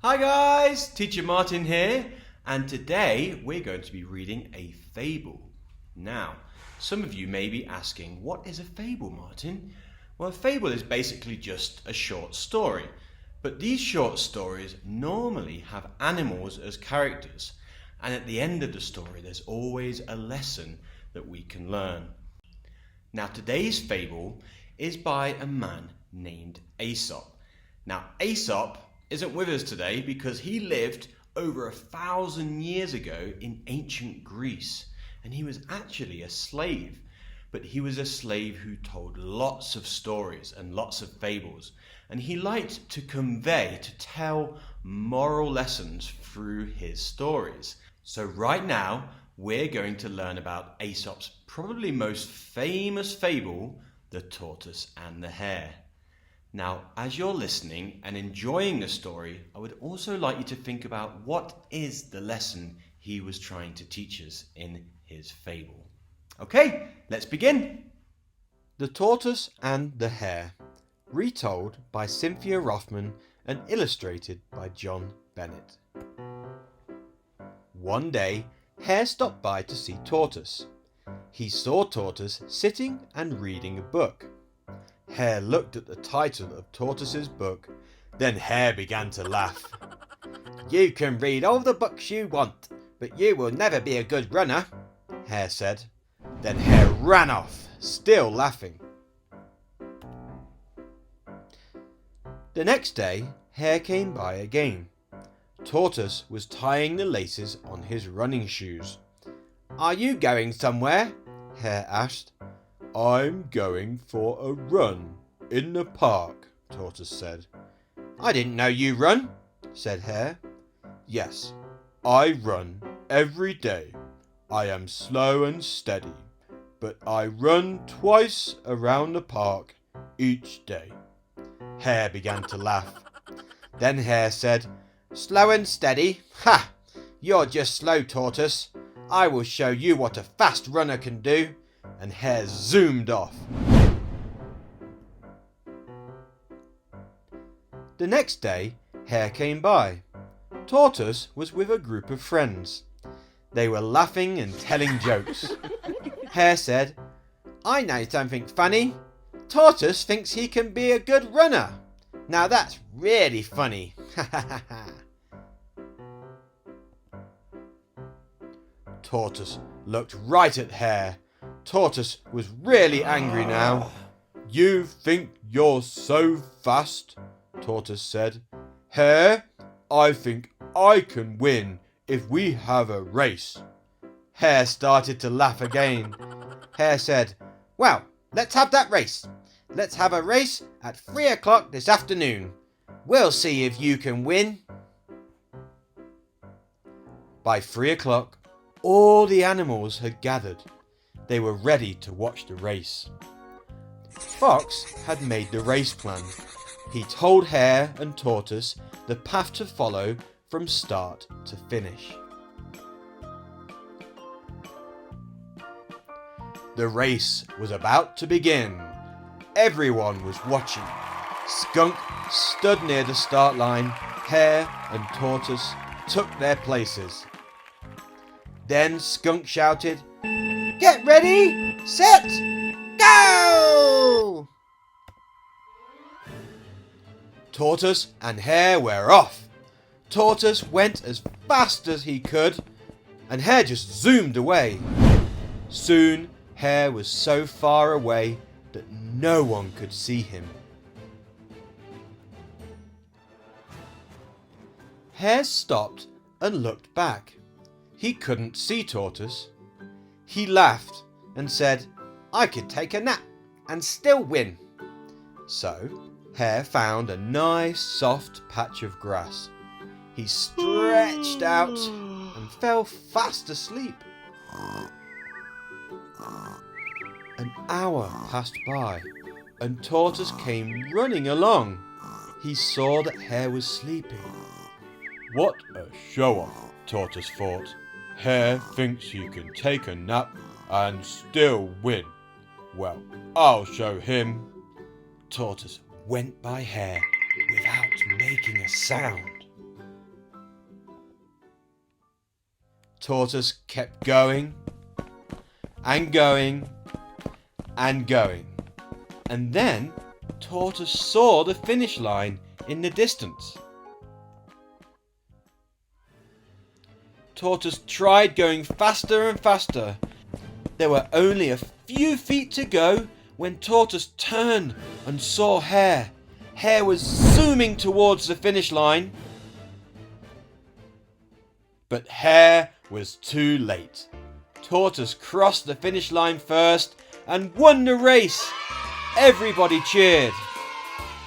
Hi guys, Teacher Martin here, and today we're going to be reading a fable. Now, some of you may be asking, what is a fable, Martin? Well, a fable is basically just a short story, but these short stories normally have animals as characters, and at the end of the story there's always a lesson that we can learn. Now, today's fable is by a man named Aesop. Now, Aesop isn't with us today because he lived over 1,000 years ago in ancient Greece, and he was actually a slave, but he was a slave who told lots of stories and lots of fables, and he liked to tell moral lessons through his stories. So right now we're going to learn about Aesop's probably most famous fable, the Tortoise and the Hare. Now, as you're listening and enjoying the story, I would also like you to think about what is the lesson he was trying to teach us in his fable. Okay, let's begin. The Tortoise and the Hare, retold by Cynthia Rothman and illustrated by John Bennett. One day, Hare stopped by to see Tortoise. He saw Tortoise sitting and reading a book. Hare looked at the title of Tortoise's book, then Hare began to laugh. "You can read all the books you want, but you will never be a good runner," Hare said. Then Hare ran off, still laughing. The next day, Hare came by again. Tortoise was tying the laces on his running shoes. "Are you going somewhere?" Hare asked. "I'm going for a run in the park," Tortoise said. "I didn't know you run," said Hare. "Yes, I run every day. I am slow and steady, but I run twice around the park each day." Hare began to laugh. Then Hare said, "Slow and steady? Ha! You're just slow, Tortoise. I will show you what a fast runner can do." And Hare zoomed off. The next day, Hare came by. Tortoise was with a group of friends. They were laughing and telling jokes. Hare said, "I know something funny. Tortoise thinks he can be a good runner. Now that's really funny." Tortoise looked right at Hare. Tortoise was really angry now. "You think you're so fast?" Tortoise said. "Hare, I think I can win if we have a race." Hare started to laugh again. Hare said, "Well, let's have that race. Let's have a race at 3 o'clock this afternoon. We'll see if you can win." By 3 o'clock, all the animals had gathered. They were ready to watch the race. Fox had made the race plan. He told Hare and Tortoise the path to follow from start to finish. The race was about to begin. Everyone was watching. Skunk stood near the start line. Hare and Tortoise took their places. Then Skunk shouted, "Get ready, set, go!" Tortoise and Hare were off. Tortoise went as fast as he could, and Hare just zoomed away. Soon, Hare was so far away that no one could see him. Hare stopped and looked back. He couldn't see Tortoise. He laughed and said, "I could take a nap and still win." So, Hare found a nice soft patch of grass. He stretched out and fell fast asleep. An hour passed by and Tortoise came running along. He saw that Hare was sleeping. "What a show-off," Tortoise thought. "Hare thinks he can take a nap and still win. Well, I'll show him." Tortoise went by Hare without making a sound. Tortoise kept going and going and going. And then Tortoise saw the finish line in the distance. Tortoise tried going faster and faster. There were only a few feet to go when Tortoise turned and saw Hare. Hare was zooming towards the finish line. But Hare was too late. Tortoise crossed the finish line first and won the race. Everybody cheered.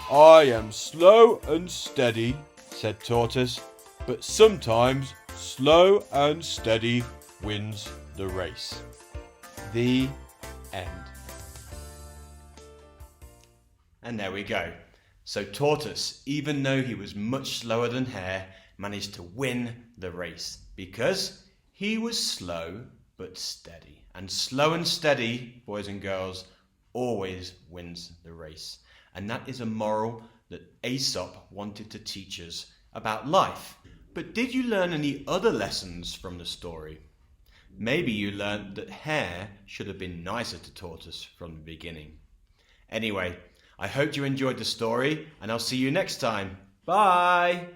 "I am slow and steady," said Tortoise, "but sometimes slow and steady wins the race." The end. And there we go. So Tortoise, even though he was much slower than Hare, managed to win the race because he was slow but steady. And slow and steady, boys and girls, always wins the race. And that is a moral that Aesop wanted to teach us about life. But did you learn any other lessons from the story? Maybe you learned that Hare should have been nicer to Tortoise from the beginning. Anyway, I hope you enjoyed the story, and I'll see you next time. Bye!